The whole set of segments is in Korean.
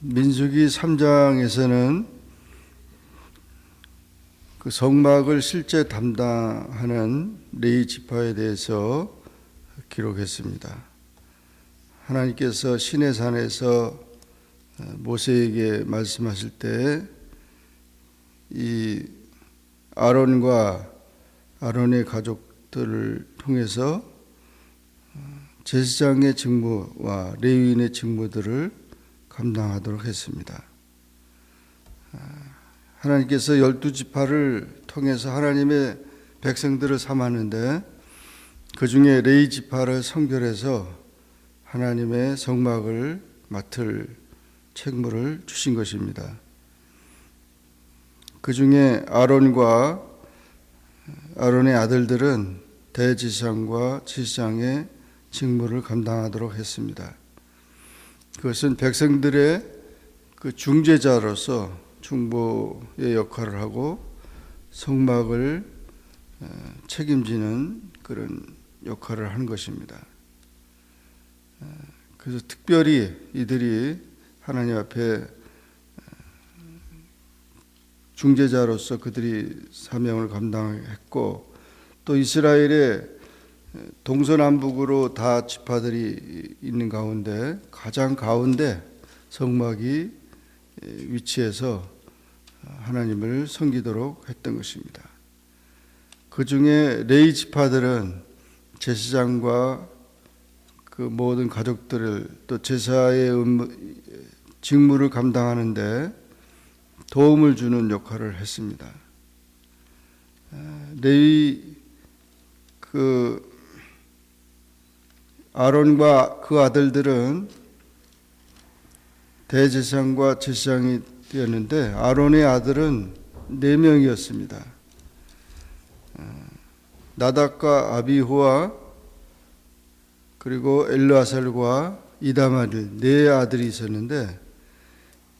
민수기 3장에서는 그 성막을 실제 담당하는 레위 지파에 대해서 기록했습니다. 하나님께서 시내산에서 모세에게 말씀하실 때 이 아론과 아론의 가족들을 통해서 제사장의 직무와 레위인의 직무들을 감당하도록 했습니다. 하나님께서 12지파를 통해서 하나님의 백성들을 삼았는데 그 중에 레위 지파를 선별해서 하나님의 성막을 맡을 책무를 주신 것입니다. 그 중에 아론과 아론의 아들들은 대제사장과 제사장의 직무를 감당하도록 했습니다. 그것은 백성들의 그 중재자로서 중보의 역할을 하고 성막을 책임지는 그런 역할을 한 것입니다. 그래서 특별히 이들이 하나님 앞에 중재자로서 그들이 사명을 감당했고, 또 이스라엘의 동서남북으로 다 지파들이 있는 가운데 가장 가운데 성막이 위치해서 하나님을 섬기도록 했던 것입니다. 그 중에 레위 지파들은 제사장과 그 모든 가족들을 또 제사의 직무를 감당하는데 도움을 주는 역할을 했습니다. 레위 아론과 그 아들들은 대제사장과 제사장이 되었는데 아론의 아들은 4명이었습니다. 나답과 아비후와 그리고 엘르아살과 이다마리 4아들이 있었는데,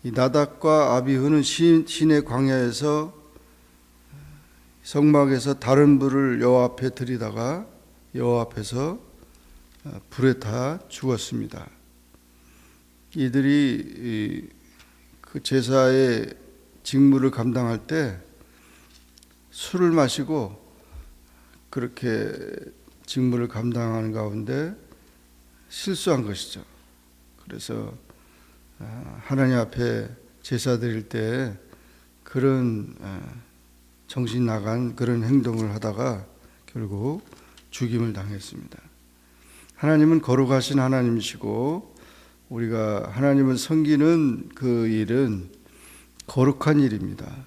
이 나답과 아비후는 시내 광야에서 성막에서 다른 불을 여호와 앞에 들이다가 여호와 앞에서 불에 타 죽었습니다. 이들이 그 제사의 직무를 감당할 때 술을 마시고 그렇게 직무를 감당하는 가운데 실수한 것이죠. 그래서 하나님 앞에 제사 드릴 때 그런 정신 나간 그런 행동을 하다가 결국 죽임을 당했습니다. 하나님은 거룩하신 하나님이시고 우리가 하나님을 섬기는 그 일은 거룩한 일입니다.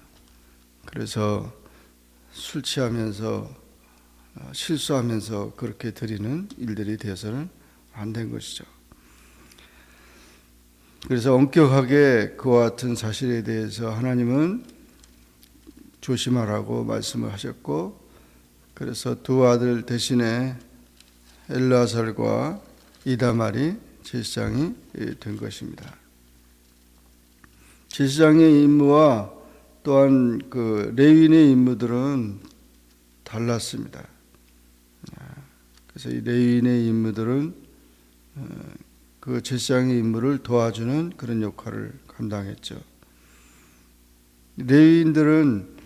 그래서 술 취하면서 실수하면서 그렇게 드리는 일들이 되어서는 안 된 것이죠. 그래서 엄격하게 그와 같은 사실에 대해서 하나님은 조심하라고 말씀을 하셨고, 그래서 두 아들 대신에 엘르아살과 이다말이 제사장이 된 것입니다. 제사장의 임무와 또한 그 레위인의 임무들은 달랐습니다. 그래서 이 레위인의 임무들은 그 제사장의 임무를 도와주는 그런 역할을 감당했죠. 레위인들은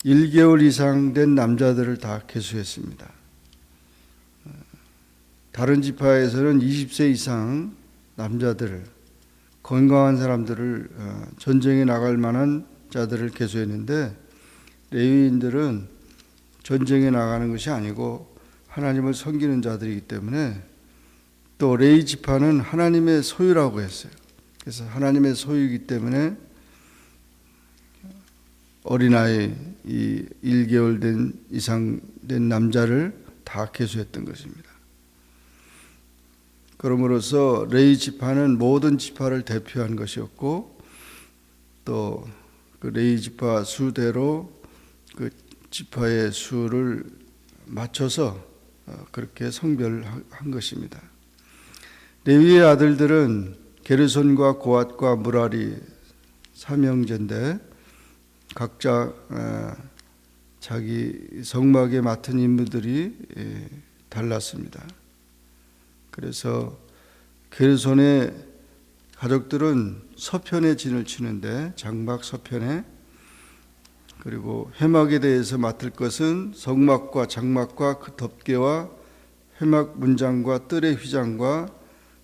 1개월 이상 된 남자들을 다 계수했습니다. 다른 지파에서는 20세 이상 남자들을, 건강한 사람들을, 전쟁에 나갈 만한 자들을 계수했는데, 레위인들은 전쟁에 나가는 것이 아니고 하나님을 섬기는 자들이기 때문에, 또 레위 지파는 하나님의 소유라고 했어요. 그래서 하나님의 소유이기 때문에 어린아이, 이 1개월 이상 된 남자를 다 계수했던 것입니다. 그러므로서 레위 지파는 모든 지파를 대표한 것이었고, 또 그 레위 지파 수대로 그 지파의 수를 맞춰서 그렇게 성별한 것입니다. 레위의 아들들은 게르손과 고핫과 무라리 3형제인데 각자 자기 성막에 맡은 임무들이 달랐습니다. 그래서 게르손의 가족들은 서편에 진을 치는데 장막 서편에, 그리고 회막에 대해서 맡을 것은 성막과 장막과 그 덮개와 회막 문장과 뜰의 휘장과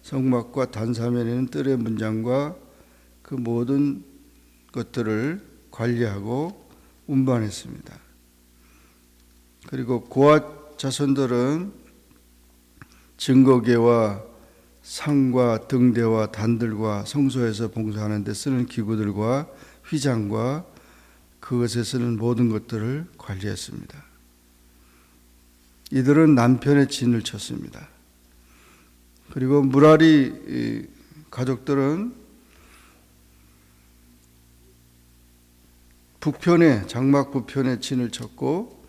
성막과 단사면에는 뜰의 문장과 그 모든 것들을 관리하고 운반했습니다. 그리고 고앗 자손들은 증거계와 상과 등대와 단들과 성소에서 봉사하는 데 쓰는 기구들과 휘장과 그것에 쓰는 모든 것들을 관리했습니다. 이들은 남편의 진을 쳤습니다. 그리고 무라리 가족들은 북편에, 장막 북편에 진을 쳤고,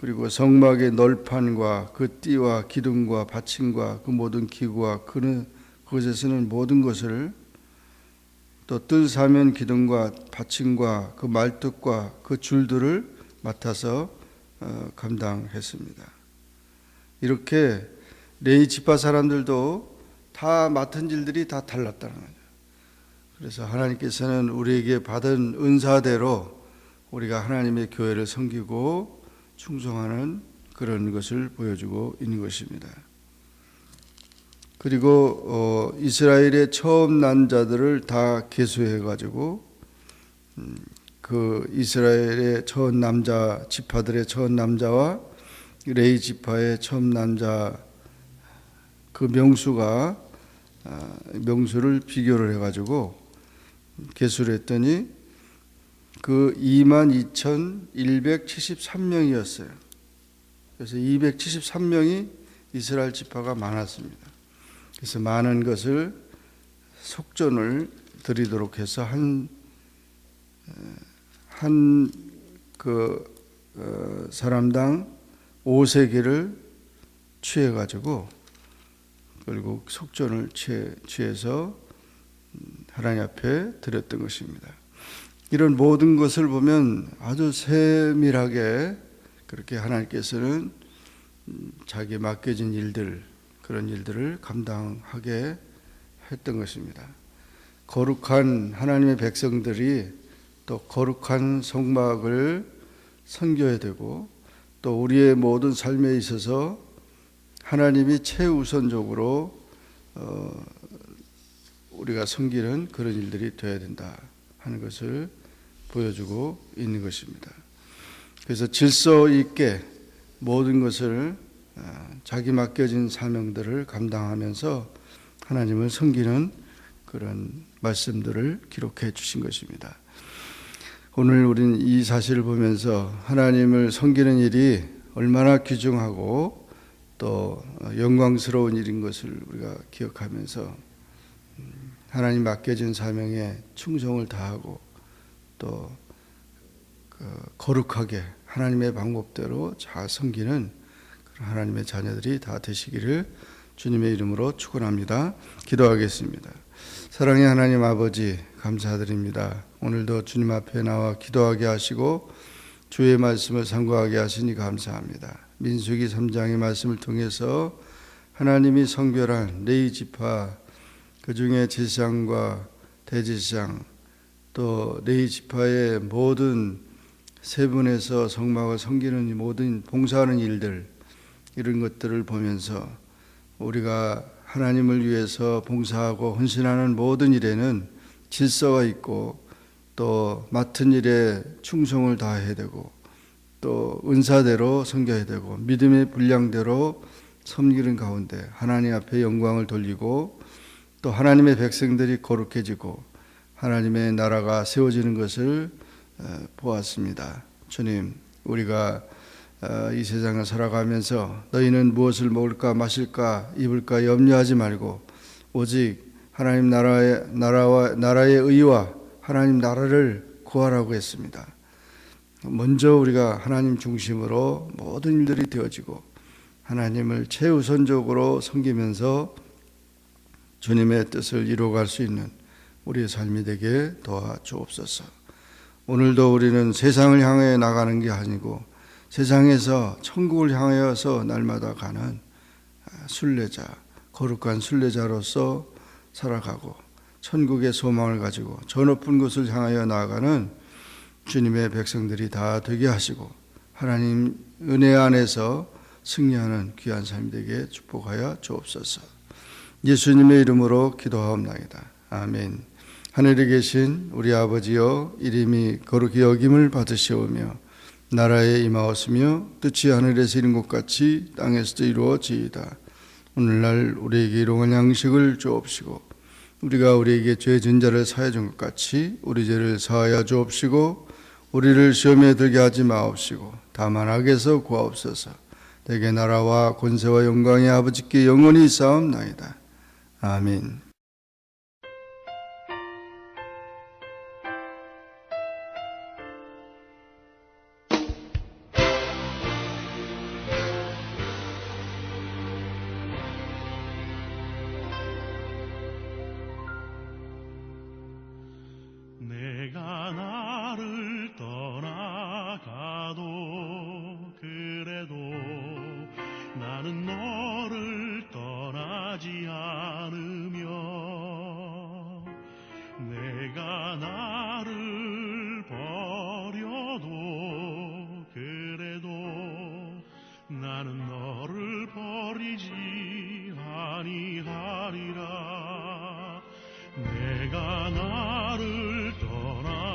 그리고 성막의 널판과 그 띠와 기둥과 받침과 그 모든 기구와 그것에 쓰는 모든 것을, 또 뜰 사면 기둥과 받침과 그 말뚝과 그 줄들을 맡아서 감당했습니다. 이렇게 레위 지파 사람들도 다 맡은 일들이 다 달랐다는 거죠. 그래서 하나님께서는 우리에게 받은 은사대로 우리가 하나님의 교회를 섬기고 충성하는 그런 것을 보여주고 있는 것입니다. 그리고 이스라엘의 처음 난 자들을 다 계수해가지고 그 이스라엘의 처음 남자 지파들의 처음 남자와 레위 지파의 처음 남자 그 명수를 비교를 해가지고 계수를 했더니 그 22,173명이었어요. 그래서 273명이 이스라엘 지파가 많았습니다. 그래서 많은 것을 속전을 드리도록 해서 사람당 5세겔을 취해가지고, 그리고 속전을 취해서 하나님 앞에 드렸던 것입니다. 이런 모든 것을 보면 아주 세밀하게 그렇게 하나님께서는 자기 맡겨진 일들, 그런 일들을 감당하게 했던 것입니다. 거룩한 하나님의 백성들이 또 거룩한 성막을 섬겨야 되고, 또 우리의 모든 삶에 있어서 하나님이 최우선적으로 우리가 섬기는 그런 일들이 되어야 된다 하는 것을 보여주고 있는 것입니다. 그래서 질서 있게 모든 것을 자기 맡겨진 사명들을 감당하면서 하나님을 섬기는 그런 말씀들을 기록해 주신 것입니다. 오늘 우리는 이 사실을 보면서 하나님을 섬기는 일이 얼마나 귀중하고 또 영광스러운 일인 것을 우리가 기억하면서 하나님 맡겨진 사명에 충성을 다하고 또 거룩하게 하나님의 방법대로 잘 섬기는 그런 하나님의 자녀들이 다 되시기를 주님의 이름으로 축원합니다. 기도하겠습니다. 사랑의 하나님 아버지, 감사드립니다. 오늘도 주님 앞에 나와 기도하게 하시고 주의 말씀을 상고하게 하시니 감사합니다. 민수기 3장의 말씀을 통해서 하나님이 성별한 레위 지파, 그 중에 제사장과 대제사장, 또 레위 지파의 모든 세분에서 성막을 섬기는 모든 봉사하는 일들, 이런 것들을 보면서 우리가 하나님을 위해서 봉사하고 헌신하는 모든 일에는 질서가 있고 또 맡은 일에 충성을 다해야 되고 또 은사대로 섬겨야 되고 믿음의 분량대로 섬기는 가운데 하나님 앞에 영광을 돌리고 또 하나님의 백성들이 거룩해지고 하나님의 나라가 세워지는 것을 보았습니다. 주님, 우리가 이 세상을 살아가면서 너희는 무엇을 먹을까 마실까 입을까 염려하지 말고 오직 하나님 나라의 의와 하나님 나라를 구하라고 했습니다. 먼저 우리가 하나님 중심으로 모든 일들이 되어지고 하나님을 최우선적으로 섬기면서 주님의 뜻을 이루어갈 수 있는 우리의 삶이 되게 도와주옵소서. 오늘도 우리는 세상을 향해 나가는 게 아니고 세상에서 천국을 향하여서 날마다 가는 순례자, 거룩한 순례자로서 살아가고 천국의 소망을 가지고 저 높은 곳을 향하여 나아가는 주님의 백성들이 다 되게 하시고 하나님 은혜 안에서 승리하는 귀한 삶이 되게 축복하여 주옵소서. 예수님의 이름으로 기도하옵나이다. 아멘. 하늘에 계신 우리 아버지여, 이름이 거룩히 여김을 받으시오며 나라에 임하옵시며 뜻이 하늘에서 이룬 것 같이 땅에서도 이루어지이다. 오늘날 우리에게 일용할 양식을 주옵시고 우리가 우리에게 죄 진 자를 사하여 준 것 같이 우리 죄를 사하여 주옵시고 우리를 시험에 들게 하지 마옵시고 다만 악에서 구하옵소서. 대개 나라와 권세와 영광이 아버지께 영원히 있사옵나이다. 아멘. 내가 나를 떠나가도 그래도 나는 너를 떠나지 않으며 내가 나를 버려도 그래도 나는 너를 버리지 아니하리라. 내가 나를 떠나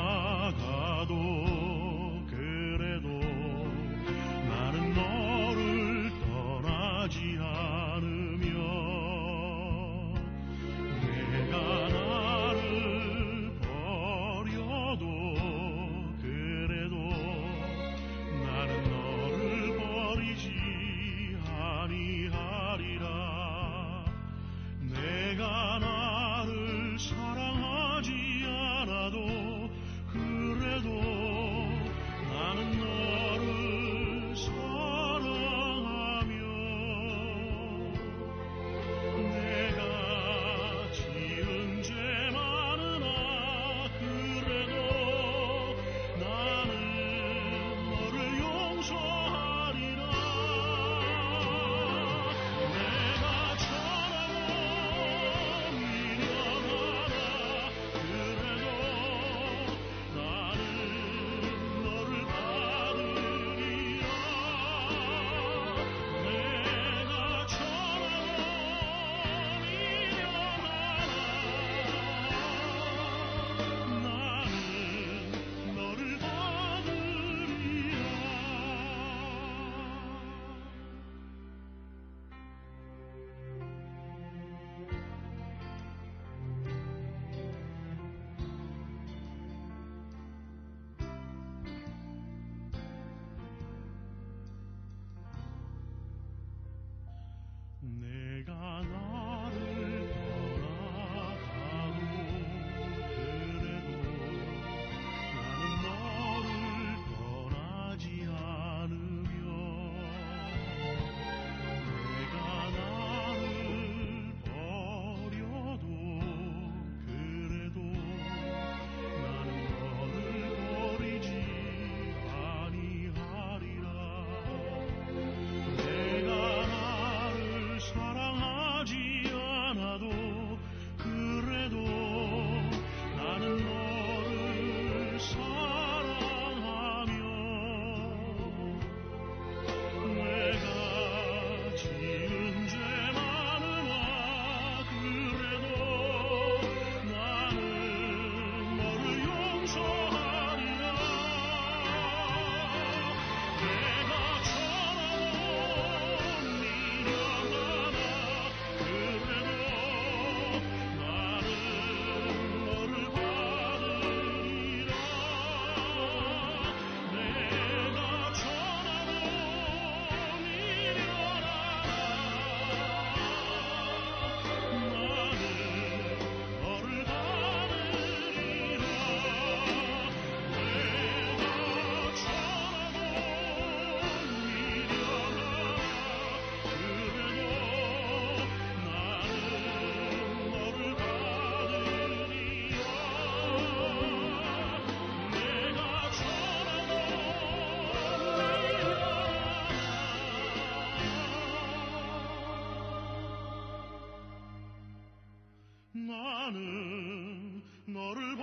나는 너를